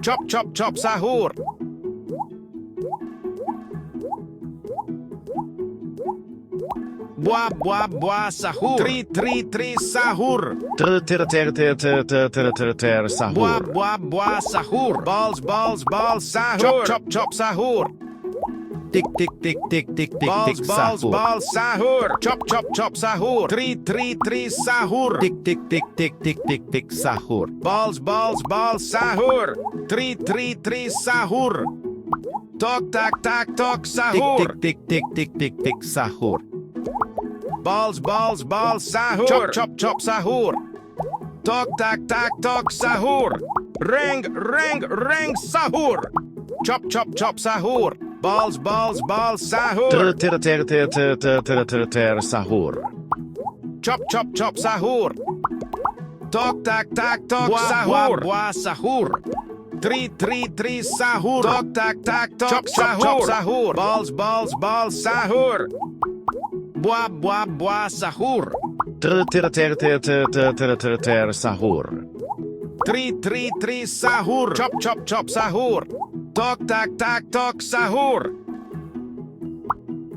Chop chop chop sahur. Buah buah buah sahur. Tri sahur. Sahur. Buah buah buah sahur. Balls sahur. Chop chop sahur. Tik tik tik tik tik tik tik sahur. Balls sahur. Chop chop sahur. Tri sahur. Tik tik tik tik tik tik tik sahur. Balls sahur. Tri sahur. Tok tak sahur. Tik tik tik tik tik tik sahur. Balls sahur. Chop sahur. Tok tak sahur. Reng sahur. Chop sahur. Balls sahur. Sahur. Chop sahur. Tok tak sahur. Buah sahur. Tri sahur. Tok tak chop sahur. Balls sahur. Buah sahur. Sahur. Tri sahur. Chop sahur. Tok tak sahur.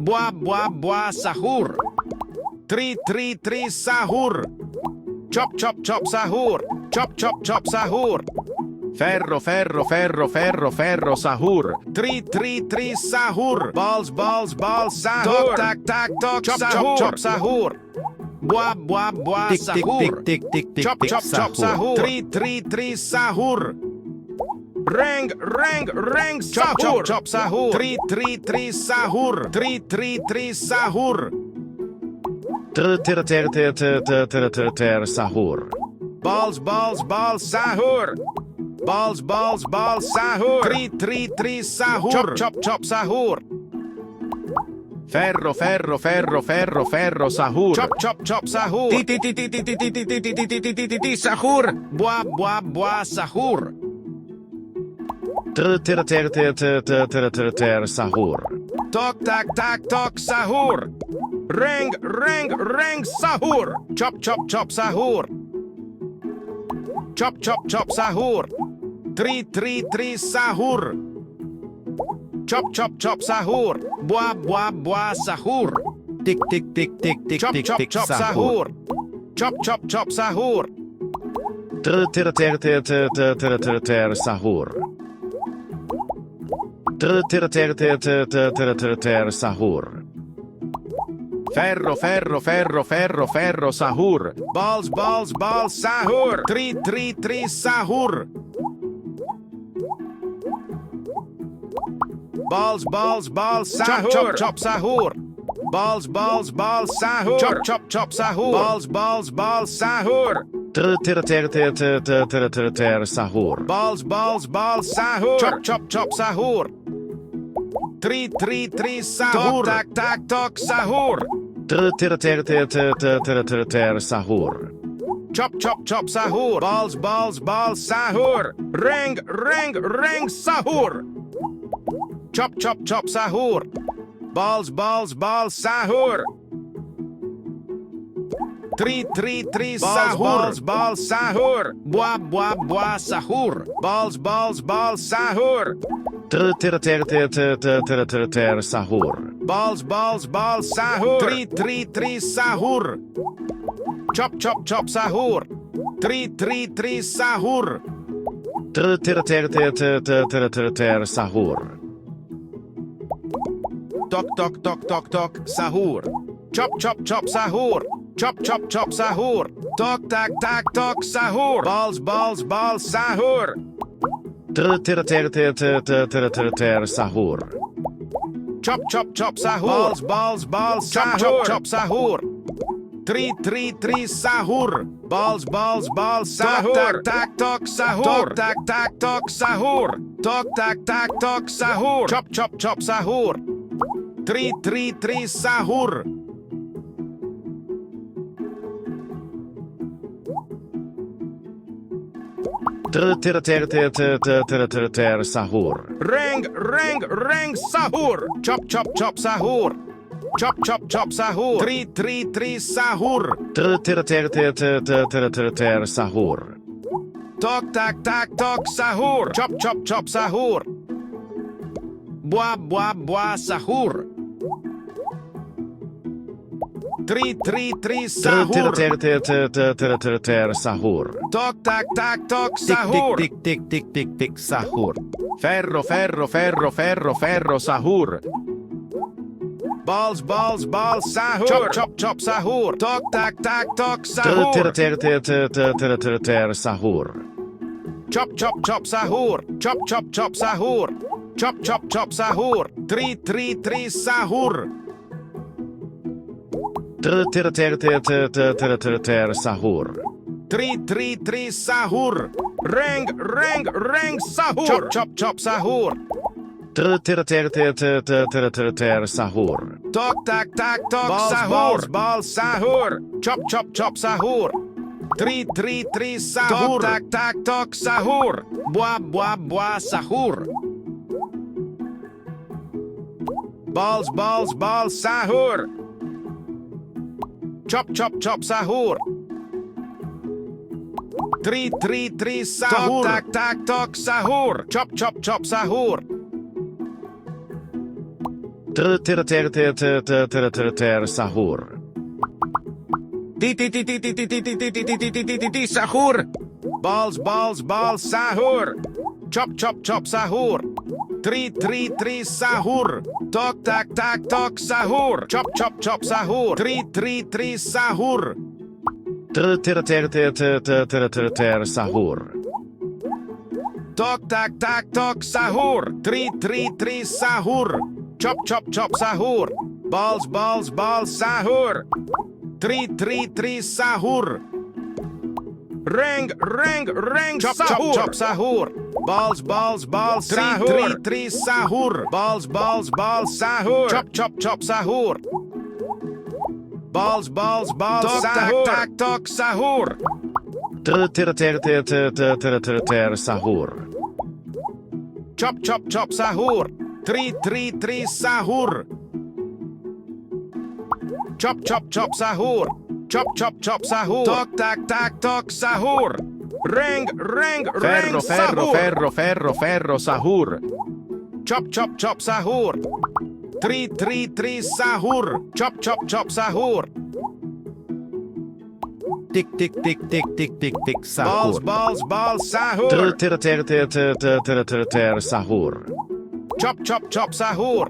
Buah sahur. Tri sahur. Chop sahur. Chop sahur. Ferro sahur. Tri sahur. Balls sahur. Tok chop sahur. Buah sahur. Tik tik tik Chop sahur. Tri sahur. Reng sahur. Chop sahur. Tri sahur. Tri sahur. Sahur. Balls sahur. Balls sahur. Tri sahur. Chop sahur. Ferro sahur. Chop sahur. Sahur. Buah sahur. Sahur. Tok tak sahur. Reng sahur. Chop sahur. Chop sahur. Tri sahur. Chop sahur. Buah sahur. Tik tik tik tik tik tik tik Chop sahur. Chop sahur. Sahur. Sahur. Ferro sahur. Balls sahur. Tri sahur. Balls sahur. Chop sahur. Balls sahur. Chop sahur. Balls sahur. Sahur. Balls sahur. Chop sahur. Tri sahur. Tok sahur. Sahur. Chop sahur. Balls sahur. Reng sahur. Chop sahur. Balls sahur. Tri sahur. Balls sahur. Buah sahur. Balls sahur. Sahur. Balls sahur. Tri sahur. Chop sahur. Tri sahur. Sahur. Tok sahur. Chop sahur. Chop sahur. Tok tak sahur. Balls sahur. Sahur. Chop sahur. Balls sahur. Chop sahur. Tri sahur. Balls sahur. Tok sahur. Tok sahur. Tok sahur. Chop sahur. Tri sahur. Sahur. Reng sahur. Chop sahur. Chop sahur. Tri sahur. Sahur. Tok tak tak tok sahur. Chop chop chop sahur. Buah buah buah sahur. Tri tri tri sahur. Sahur. Tok tak tak tok Tik sahur. tik tik tik tik tik tik sahur. Ferro ferro ferro ferro ferro sahur. Balls balls balls sahur. Chop chop chop sahur. Tok tak tak tok sahur. Sahur. Chop chop chop sahur. Chop chop chop sahur. Chop chop chop sahur. Tri tri tri sahur. Sahur. Tri tri tri sahur. Reng reng reng sahur. Chop chop chop sahur. Sahur. Tok tak tak tok Balls, sahur. balls. Balls sahur. Chop chop chop sahur. Tri tri tri sahur. Tok tak tak tok sahur. Buah buah buah sahur. Balls balls balls sahur. Chop chop chop sahur. Tri tri tri sahur. Tok tak tak tok sahur. Chop chop chop sahur. Sahur. Ti sahur. Balls balls balls sahur. Chop chop chop sahur. Tri tri tri sahur. Tok tak tak tok sahur. Chop chop chop sahur. Tri tri tri sahur. Sahur. Tok tak tak tok sahur. Tri tri tri sahur. Chop chop chop sahur. Balls balls balls sahur. Tri tri tri sahur. Reng reng reng chop sahur. Chop chop sahur. Balls balls balls sahur. Tri tri sahur. Balls balls balls sahur. Chop chop chop sahur. Balls balls balls sahur. Tak tak sahur. Sahur. Chop chop chop sahur. Tri tri tri sahur. Chop chop chop sahur. Chop chop chop sahur. Tok tak tak tok sahur. Reng reng reng Ferro ferro sahur. ferro ferro ferro sahur. Chop chop chop sahur. Tri tri tri sahur. Chop chop chop sahur. Tik tik tik tik tik tik tik Balls sahur. balls balls sahur. Sahur. Chop chop chop sahur.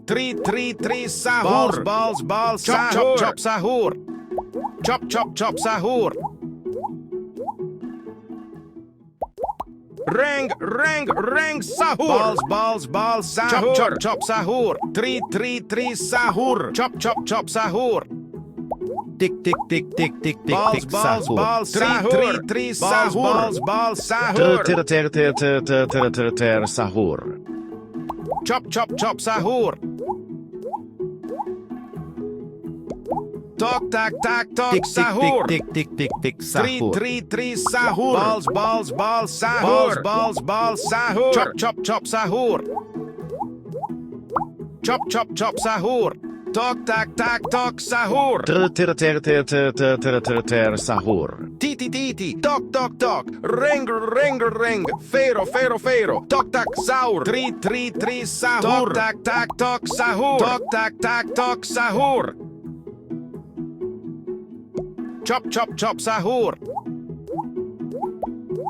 Tri tri tri sahur. Balls balls balls chop chop chop sahur. Chop chop chop sahur. Reng reng reng sahur. Balls balls balls sahur. Chop chop chop sahur. Tri tri tri sahur. Chop chop chop sahur. Tik tik tik tik tik tik Balls tik balls sahur. balls tri tri sahur. Balls balls sahur. Sahur. Chop chop chop sahur. Tok tak tak tok Tik tik sahur. tik tik tik tik Tri sahur. tri tri sahur. Balls balls balls sahur. Balls balls sahur. Chop chop chop sahur. Chop chop chop sahur. Tok tak tak tok sahur. Sahur. Titi titi. Tok tok tok. Ring ring ring. Fero fero fero. Tok tak sahur. Tri tri tri sahur. Tok tak tak tok sahur. Tok tak tak tok sahur. Chop chop chop sahur.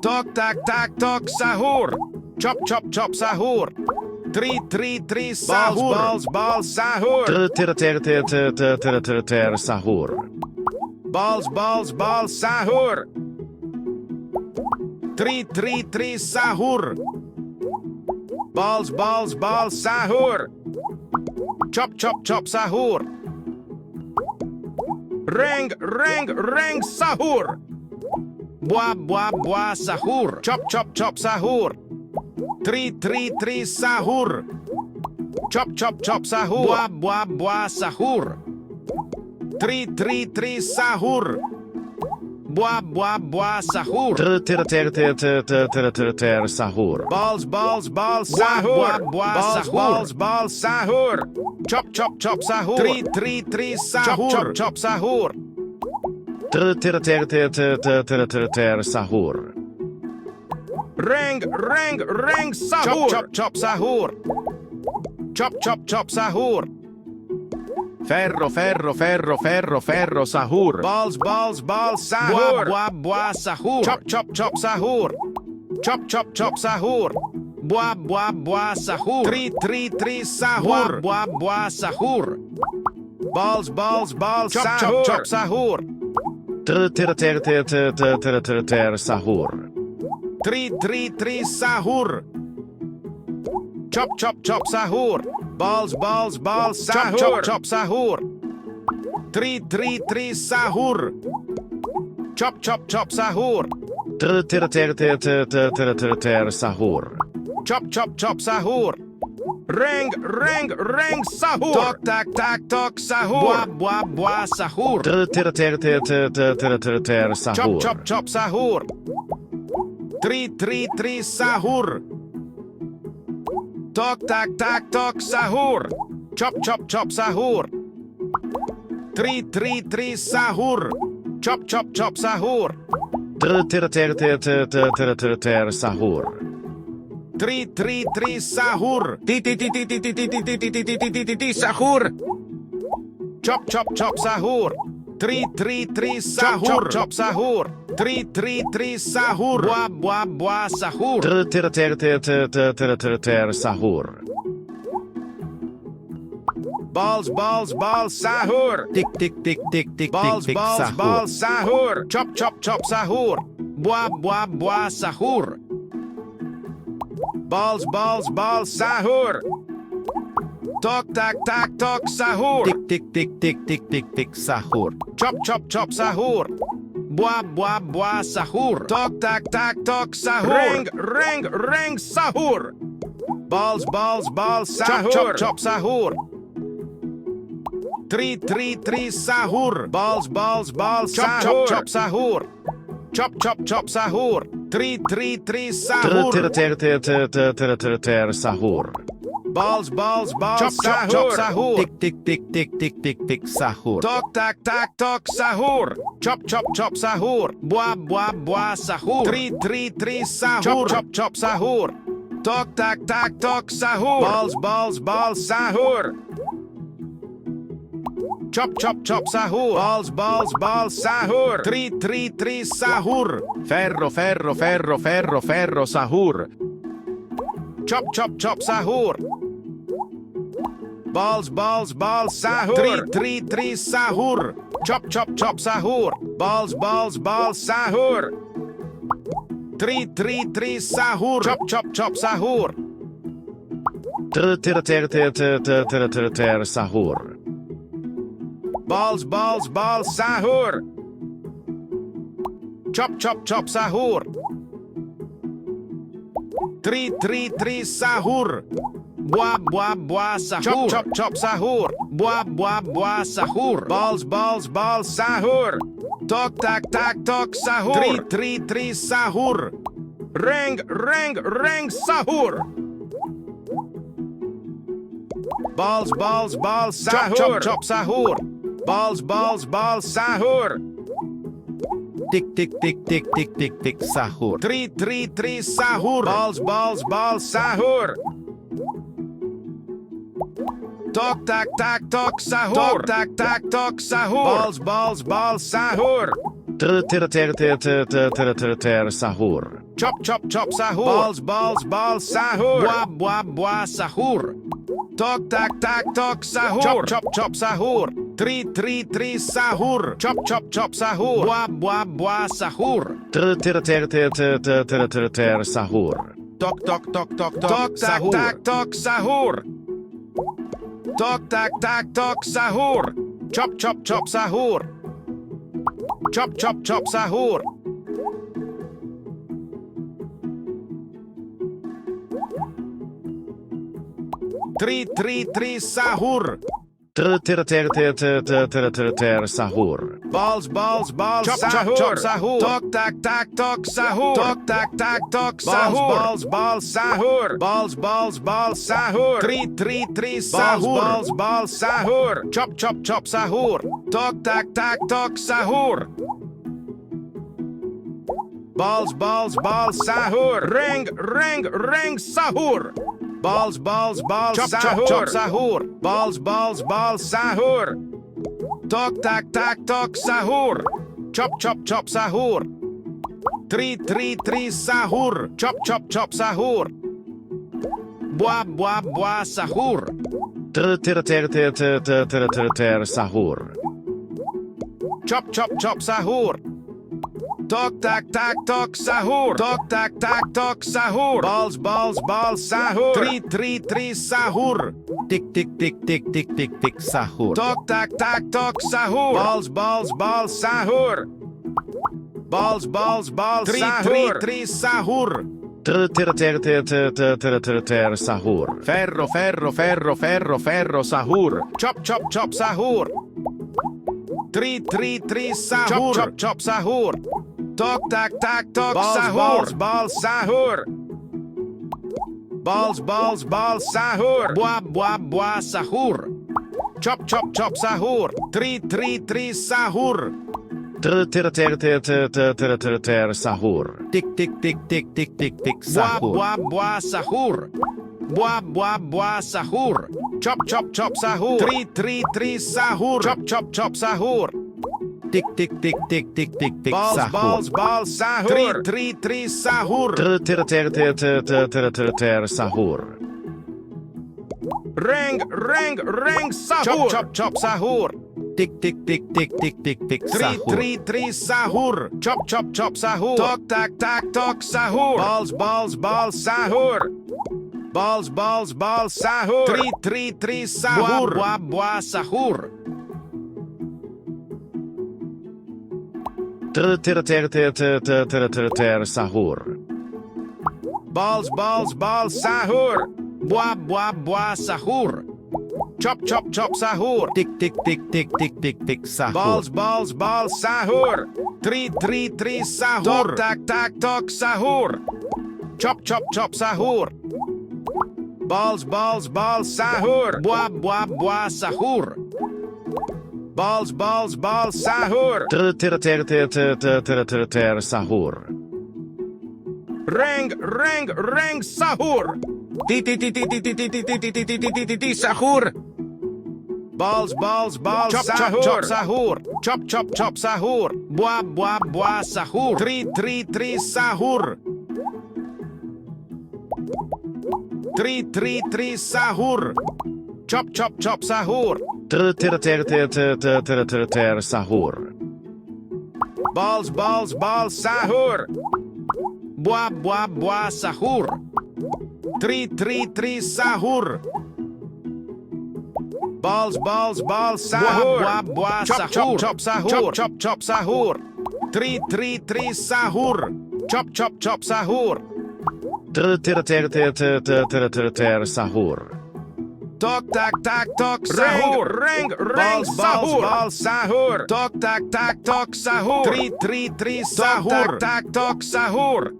Tok tak tak tok sahur. Chop chop chop sahur. Tri tri tri sahur. Balls balls sahur. Sahur. Balls balls balls sahur. Tri tri tri sahur. Balls balls balls sahur. Chop chop chop sahur. Reng reng reng sahur. Buah buah buah sahur. Chop chop chop sahur. Tri tri tri sahur. Chop chop chop sahur. Buah buah buah sahur. Tri tri tri sahur. Buah buah buah sahur. Sahur. Balls balls balls sahur. Balls balls balls sahur. Chop chop chop sahur. Tri tri tri sahur. Chop chop chop sahur. Sahur. Ring, ring, ring, sahur. Chop, chop, chop, sahur. Chop, chop, chop, sahur. Ferro, ferro, ferro, ferro, ferro, sahur. Balls, balls, balls, sahur. Bua, bua, sahur. Chop, chop, chop, sahur. Chop, chop, chop, sahur. Bua, bua, bua, sahur. Tri, sahur. Bua, bua, sahur. Balls, balls, balls, chop, sahur. Chop, chop, sahur. Sahur. Tri, sahur. Chop, chop, chop, sahur. Balls, balls, balls, sahur. Chop, chop, chop, sahur. Tri, sahur. Chop, chop, chop, sahur. Sahur. Chop, chop, chop, sahur. Ring, ring, ring, sahur. Tok, tak, tak, tok, sahur. Bua, bua, bua, sahur. Chop, Sahur. chop, chop, sahur. Tri, sahur. Tok, tak, tak, tok, sahur. Chop, chop, chop, sahur. Tri, sahur. Chop, chop, chop, sahur. Sahur. Tri, sahur. Sahur. Chop, chop, chop, sahur. Tri, sahur. Chop, chop, sahur. Tri, sahur. Bua, bua, bua, sahur. Sahur. Balls, balls, balls, sahur. Tik. Balls, balls, balls, sahur. Chop, chop, chop, sahur. Bua, bua, bua, sahur. Balls, balls, balls, sahur. Tok, tak, tak, tok, sahur. Tik. Sahur. Chop, chop, chop, sahur. Bua, bua, bua, sahur. Tok, tak, tak, tok, sahur. Ring, ring, sahur. Balls, balls, balls, sahur. Chop, chop, chop, sahur. Tri, sahur. Balls, balls, balls, chop, chop, chop, sahur. Chop, chop, chop, sahur. Tri, sahur. Sahur. Balls, balls, balls, chop, chop, chop, sahur. Tik. Sahur. Tok, tak, tak, tok, sahur. Chop, chop, chop, sahur. Bua, bua, bua, sahur. Tri, sahur. Chop, chop, chop, sahur. Tok, tak, tak, tok, sahur. Balls, balls, balls, sahur. Chop, chop, chop, sahur. Balls, balls, balls, sahur. Tri, sahur. Ferro, sahur. Chop, chop, chop, sahur. Balls, balls, balls, sahur. Tri, sahur. Chop, chop, chop, sahur. Balls, balls, balls, sahur. Tri, sahur. Chop, chop, chop, sahur. Sahur. Balls, balls, balls, sahur. Chop, chop, chop, sahur. Tri, sahur. Bua, bua, bua, sahur. Chop, chop, chop, sahur. Bua, bua, bua, sahur. Balls, balls, balls, sahur. Tok, tak, tak, tok, sahur. Tri, sahur. Ring, ring, ring, sahur. Balls, balls, balls, sahur. Chop, chop, chop, sahur. Balls, balls, balls, sahur. Tik. Sahur. Tri, sahur. Balls, balls, balls, sahur. Tok, tak, tak, tok, sahur. Tok, tak, tak, tok, sahur. Balls, balls, balls, sahur. Sahur. Chop, chop, chop, sahur. Balls, balls, balls, sahur. Bua, bua, bua, sahur. Tok, tak, tak, tok, sahur. Chop, chop, chop, sahur. Tri, sahur. Chop, chop, chop, sahur. Bua, bua, bua, sahur. Sahur. Tok, tak, tak, tok, sahur. Tok, tak, tak, tok, sahur. Chop, chop, chop, sahur. Chop, chop, chop, sahur. Tri, sahur. Sahur. Balls, balls, balls, chop, sahur. chop, chop, sahur. Tok, tak, tak, tok, sahur. Tok, tak, tak, tok, sahur. Balls, balls, sahur. Balls, balls, balls, sahur. Tri, sahur. Balls, balls, sahur. Chop, chop, chop, sahur. Tok, tak, tak, tok, sahur. Balls, balls, balls, sahur. Ring, ring, ring, sahur. Balls, balls, balls, Chop, chop, sahur. chop, Sahur. Balls, balls, balls, sahur. Tok, tak, tak, tok, sahur. Chop, chop, chop, sahur. Tri, sahur. Chop, chop, chop, sahur. Buah, buah, buah, sahur. Sahur. Chop, chop, chop, sahur. Tok, tak, tak, tok, sahur. Tok, tak, tak, tok, sahur. Balls, balls, balls, sahur. Tri, sahur. Tik, tik, tik, tik, tik, tik, tik, sahur. Tok, tak, tak, tok, sahur. Balls, balls, balls, sahur. Balls, balls, balls, sahur. Tri, sahur. Sahur. Ferro, ferro, ferro, ferro, ferro, sahur. Chop, chop, chop, sahur. Tri, sahur. Chop, chop, chop, sahur. Tok, tak, tak, tok, sahur. Balls, balls, sahur. Balls, balls, balls, sahur. Buah, buah, buah, sahur. Chop, chop, chop, sahur. Tri, sahur. Sahur. Tik, tik, tik, tik, tik, tik, tik, Buah, sahur. buah, buah, sahur. Buah, buah, buah, sahur. Chop, chop, chop, sahur. Tri, sahur. Chop, chop, chop, sahur. Tik, tik, tik, tik, tik, tik, tik, Balls, sahur. balls, balls, sahur. Tri, sahur. Sahur. Ring, ring, ring, sahur. Chop, chop, chop, sahur. Tik, tik, tik, tik, tik, tik, tik, sahur. Tri, sahur. Chop, chop, chop, sahur. Tok, tak, tak, tok, sahur. Balls, balls, balls, sahur. Balls, balls, balls, sahur. Tri, sahur. Buah, buah, buah, sahur. Sahur. Balls, balls, balls, sahur. Buah, buah, buah, sahur. Chop, chop, chop, sahur. Tik, tik, tik, tik, tik, tik, tik, sahur. Balls, balls, balls, sahur. Tri, sahur. Tok, tak, tak, tok, sahur. Chop, chop, chop, sahur. Balls, balls, balls, sahur. Buah, buah, buah, sahur. Balls, balls, balls, sahur. Sahur. Ring, ring, ring, sahur. Sahur. Balls, balls, balls, Chop, chop, sahur. chop, Sahur. Chop, chop, chop, sahur. Buah, buah, buah, sahur. Tri, sahur. Tri, sahur. Chop, chop, chop, sahur. Sahur. Balls, balls, balls, sahur. Buah, buah, buah, sahur. Tri, sahur. Balls, balls, balls, sahur. Buah, buah, buah, Chop, sahur. chop, chop, Chop, sahur. chop, chop, sahur. Tri, sahur. Chop, chop, chop, sahur. Sahur. Tok, tak, tak, tok, sahur. Ring, ring, balls, sahur. balls, sahur. Tok, tak, tak, tok, sahur. Tri, sahur. Tak, tak, tok, sahur.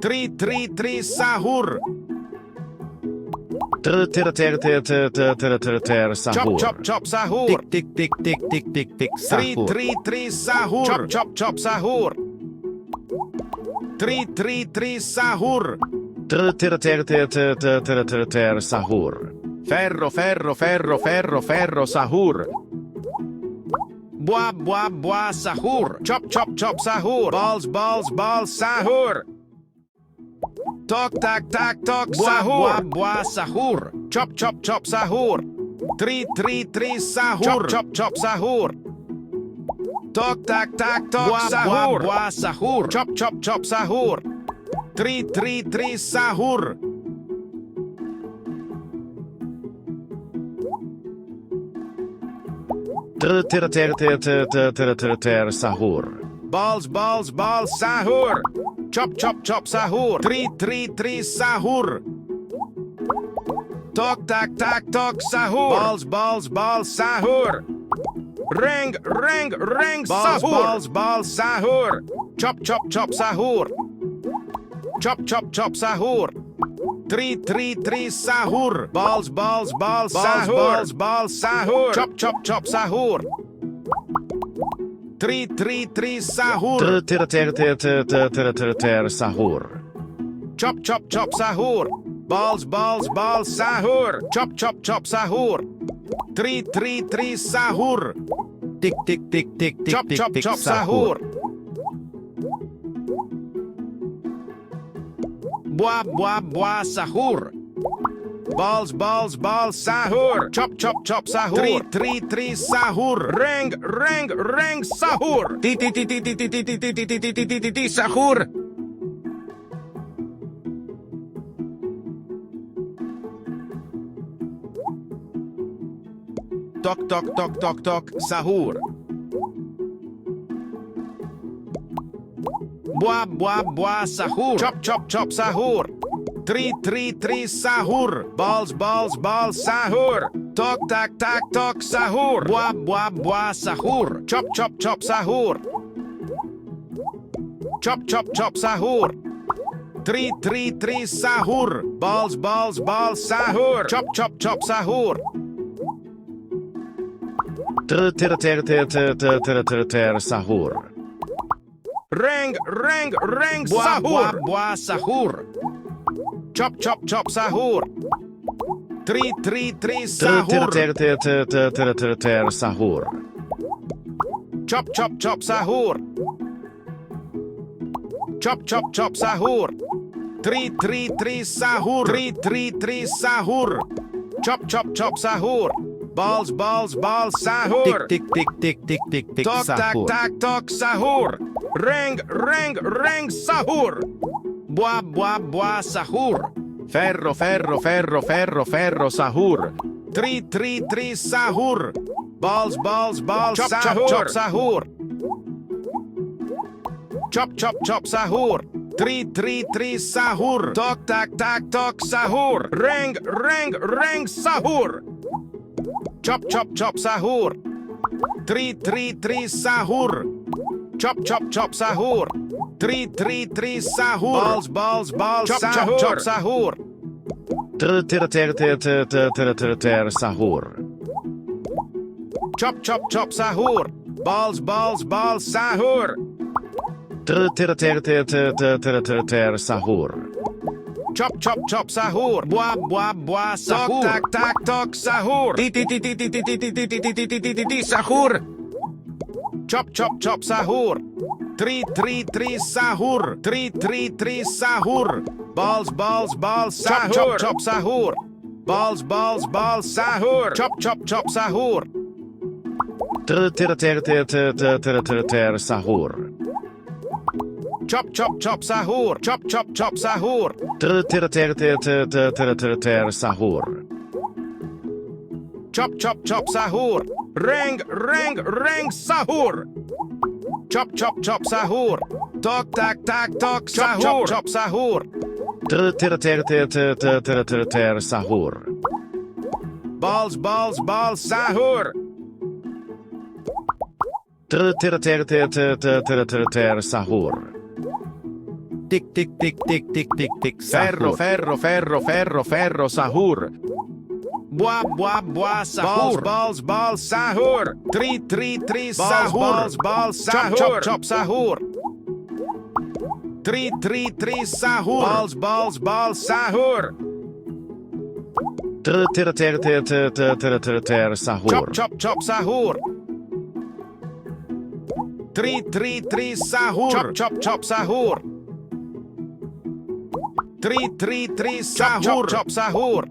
Tri, sahur. Sahur. Chop, chop, chop, sahur. Tik, tik, tik, tik, tik, tik, tik, sahur. Tri, sahur. Chop, chop, chop, sahur. Tri, sahur. Sahur. Ferro, ferro, ferro, ferro, ferro, sahur. Buah, buah, buah, sahur. Chop, chop, chop, sahur. Balls, balls, balls, sahur. Tok, tak, tak, tok, sahur. Buah, buah, sahur. Chop, chop, chop, sahur. Tri, sahur. Chop, chop, chop, sahur. Tok, tak, tak, tok, sahur. Buah, buah, sahur. Chop, chop, chop, sahur. Tri, sahur. Sahur. Balls, balls, balls, sahur. Chop, chop, chop, sahur. Tri, sahur. Tok, tak, tak, tok, sahur. Balls, balls, balls, sahur. Ring, ring, ring, Balls, sahur. balls, balls, sahur. Chop, chop, chop, sahur. Chop, chop, chop, sahur. Tri, sahur. Balls, balls, balls, sahur. Balls, balls, sahur. Chop, chop, chop, sahur. 333 Sahur. Sahur. Chop chop chop Sahur. Balls balls balls Sahur. Chop chop chop Sahur. 333 Sahur. Tick tick tick tick tick Chop tick chop tick chop Sahur. Buah buah buah Sahur. Balls balls balls Sahur. Chop chop chop Sahur. 333 Sahur. Reng reng reng Sahur. Ti ti ti ti ti ti ti ti ti ti ti ti ti ti Sahur. Tok tok tok tok tok Sahur. Buah buah buah Sahur. Chop chop chop Sahur. 333 Sahur. Balls balls balls Sahur. Tok tak tak tok Sahur. Buah buah buah Sahur. Chop chop chop Sahur. Chop chop chop Sahur. 333 Sahur. Balls balls balls Sahur. Chop chop chop Sahur. Sahur. Reng reng reng Sahur. Buah Sahur. Chop chop chop Sahur. 333 Sahur. Sahur. Chop chop chop Sahur. Chop chop chop Sahur. 333 Sahur. 333 Sahur. Chop chop chop Sahur. Balls balls balls Sahur. Tick tick tick tick tick tick tick Tok tak Sahur. tak tok Sahur. Reng reng reng Sahur. Buah buah buah Sahur. Ferro ferro ferro ferro ferro Sahur. 333 Sahur. Balls balls balls Chop, chop, Sahur. chop, Sahur. Chop chop chop Sahur. 333 Sahur. Tok tak tak tok Sahur. Reng reng reng Sahur. Chop chop chop Sahur. 333 Sahur. Chop chop chop Sahur. 333 Sahur. Balls balls balls Chop, chop, Sahur. chop, Sahur. Sahur. Chop chop chop Sahur. Balls balls balls Sahur. Sahur. Chop chop chop Sahur. Buah buah buah Sahur. Tok tak tak tok Sahur. Ti ti ti ti ti ti ti ti ti ti ti ti ti ti ti Sahur. Chop chop chop Sahur. 333 Sahur. 333 Sahur. Balls balls balls Chop, Sahur. chop, chop, Sahur. Balls balls balls Sahur. Chop chop chop Sahur. Sahur. Chop chop chop Sahur. Chop chop chop Sahur. Sahur. Chop chop chop Sahur. Reng reng reng Sahur. Chop chop chop Sahur. Tok tak tak tok Chop, Sahur. chop, Chop Sahur. Sahur. Balls balls balls Sahur. Sahur. Tick tick tick tick tick tick tick Ferro, ferro ferro ferro ferro Sahur. Buah buah buah Sahur. Balls balls balls Sahur. 333 Sahur. Balls balls Sahur. Chop, chop Sahur. 333 Sahur. Balls balls balls Sahur. Sahur. Chop chop chop Sahur. 333 Sahur. Chop, chop chop Sahur. 333 Sahur. Chop Sahur.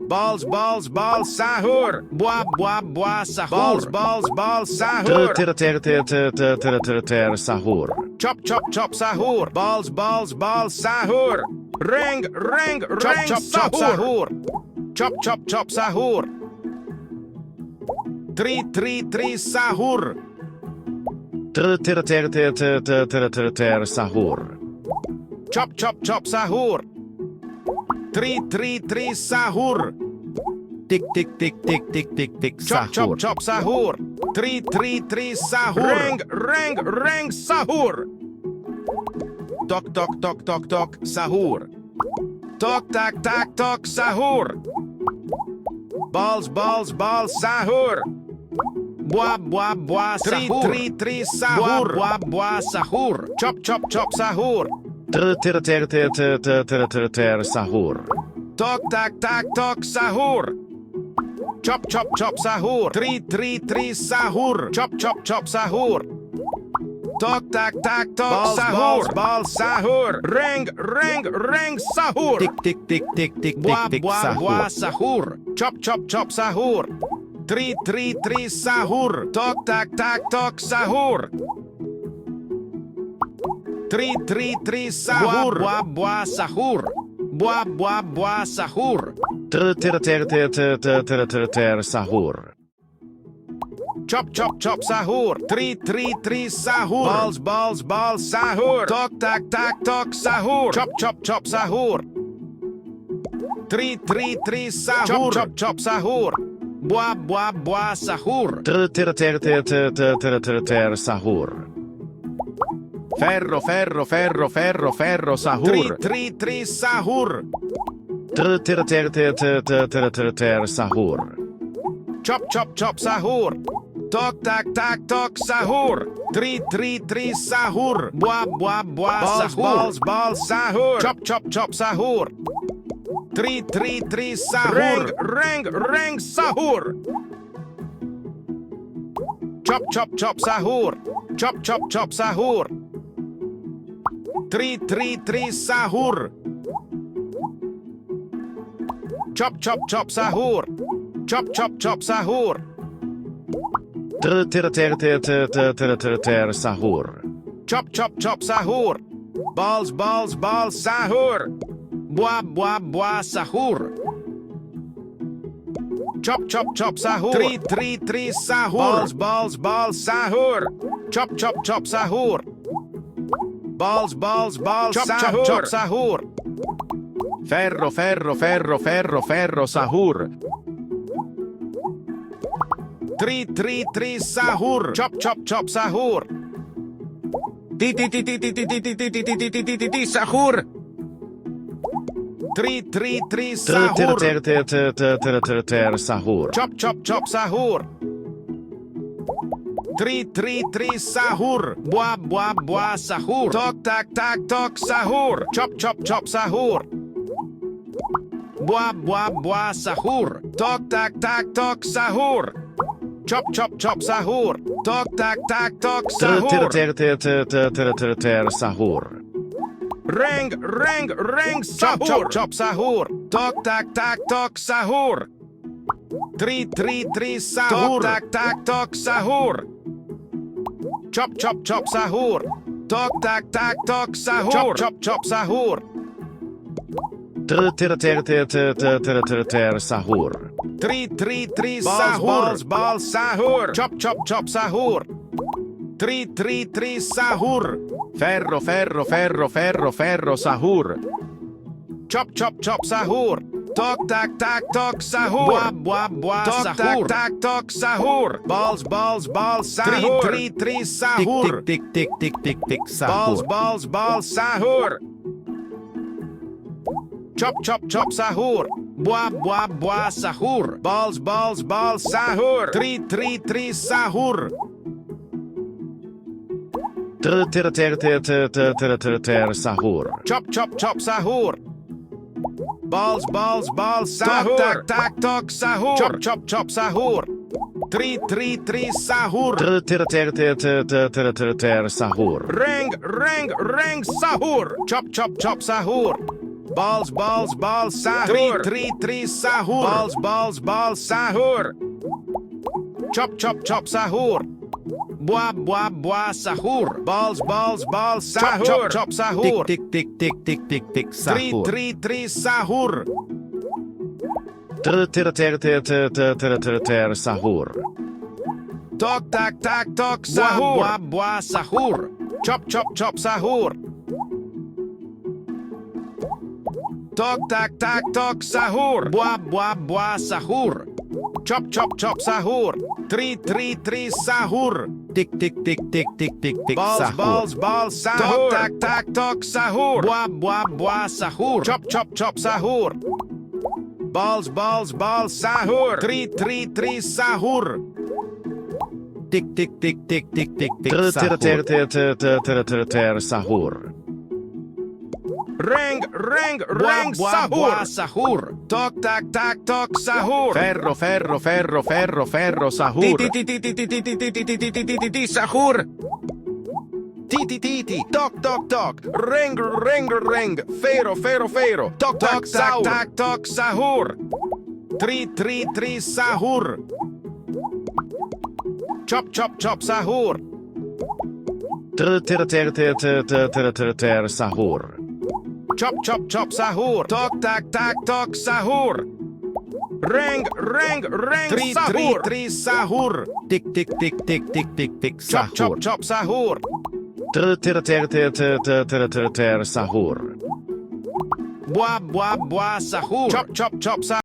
Balls balls balls Sahur. Buah buah buah Sahur. Balls balls balls Sahur. Sahur. Chop chop chop Sahur. Balls balls balls Sahur. Reng reng reng chop, chop, Sahur. Chop chop chop Sahur. 333 Sahur. Sahur. Chop chop chop Sahur. 333 Sahur. Tick tick tick tick tick tick tick Chop chop Sahur. chop Sahur. 333 Sahur. Reng reng reng Sahur. Tok tok tok tok tok Sahur. Tok tak tak tok Sahur. Balls balls balls Sahur. Buah, buah, buah, sahur. 3, 3, 3, sahur. Buah, buah, buah, sahur. Chop, chop, chop, sahur. Sahur. Tok, tak, tak, tok, sahur. Chop, chop, chop, sahur. 3, 3, 3, sahur. Chop, chop, chop, sahur. Tok, tak, tak, tok, sahur. Bal, sahur. Reng, sahur. Tik, tik, tik, tik, tik, Buah, tik, tik, buah, sahur. buah, sahur. Chop, chop, chop, sahur. 3, 3, 3, sahur. Tok, tak, tak, tok, sahur. 3, 3, 3, sahur. Buah, buah, sahur. Buah, buah, buah, sahur. Sahur. Chop, chop, chop, sahur. 3, 3, 3, sahur. Balls, sahur. Tok, tak, tak, tok, sahur. Chop, chop, chop, sahur. 3, 3, 3, sahur. Chop, chop, chop, sahur. Buah, buah, buah, sahur. Sahur. Ferro, sahur. 3, 3, 3, sahur. Sahur. Chop, chop, chop, sahur. Tok, tak, tak, tok, sahur. 3, 3, 3, sahur. Buah, buah, buah, sahur. Balls, sahur. Chop, chop, chop, sahur. 3, 3, 3, sahur. Reng, sahur. Chop, chop, chop, sahur. Chop, chop, chop, sahur. 3, 3, 3, sahur. Chop, chop, chop, sahur. Chop, chop, chop, sahur. Sahur. Chop, chop, chop, sahur. Balls, sahur. Buah, buah, buah, sahur. Chop, chop, chop, sahur. 3, 3, 3, sahur. Balls, sahur. Chop, chop, chop, sahur. Balls, chop, sahur. chop, chop, sahur. Ferro, sahur. 3, 3, 3, sahur. Chop, chop, chop, sahur. Sahur. 3, 3, 3, sahur. Sahur. Chop, chop, chop, sahur. 3, 3, 3, sahur. Buah, buah, buah, sahur. Tok, tak, tak, tok, sahur. Chop, chop, chop, sahur. Buah, buah, buah, sahur. Tok, tak, tak, tok, sahur. Chop, chop, chop, sahur. Tok, tak, tak, tok, sahur. Sahur. Reng, sahur. Chop, chop, sahur. Tok, tak, tak, tok, sahur. 3, 3, 3, sahur. Tok, tak, tak, tok, sahur. Chop, chop, chop, sahur. Tok, tak, tak, tok, sahur. Chop, chop, chop, sahur. Sahur. 3, 3, 3, sahur. Balls, sahur. Chop, chop, chop, sahur. 3, 3, 3, sahur. Ferro, sahur. Chop, chop, chop, sahur. Tok, tak, tak, tok, sahur. Buah, buah, buah, Tok, sahur. tak, Tak, tak, tok, sahur. Balls, sahur. 3, 3, 3, sahur. Tik, sahur. Balls, sahur. Chop, chop, chop, sahur. Buah, buah, buah, sahur. Balls, sahur. 3, 3, 3, sahur. Sahur. Chop, chop, chop, sahur. Balls, sahur. Tak, tak, tok, sahur. Chop, chop, chop, sahur. 3, 3, 3, sahur. Sahur. Reng, sahur. Chop, chop, chop, sahur. Balls, sahur. 3, 3, 3, sahur. Balls, sahur. Chop, chop, chop, sahur. Buah, buah, buah, sahur. Balls, sahur. Chop, chop, sahur. Tik, sahur. 3, 3, 3, sahur. Sahur. Tok, tak, tak, tok, sahur. Buah, buah, sahur. Chop, chop, chop, sahur. Tok, tak, tak, tok, sahur. Buah, buah, buah, sahur. Chop, chop, chop, sahur. 3, 3, 3, sahur. Tik, Balls, sahur. sahur. Tok, tak, tak, tok, sahur. Buah, buah, buah, sahur. Chop, chop, chop, sahur. Balls, sahur. 3, 3, 3, sahur. Tik tik tik tik tik tik tik sahur. Reng, reng, reng, sahur. Sahur. Tok, tak, tak, tok, sahur. Ferro ferro ferro ferro ferro sahur. Sahur. Ti, tok, tok, tok. Reng, reng, reng. Fero, fero, fero. Tok, tak, tak, tak, tok, sahur. Tri, sahur. Chop, chop, chop, sahur. Sahur. Chop, chop, chop, sahur. Tok, tak, tak, tok, sahur. Reng, reng, reng, sahur. Tri, sahur. Tik tik tik tik tik tik tik Chop, chop, sahur. chop, sahur. Sahur. Bua, bua, bua, sahur. Chop, chop, chop, sahur.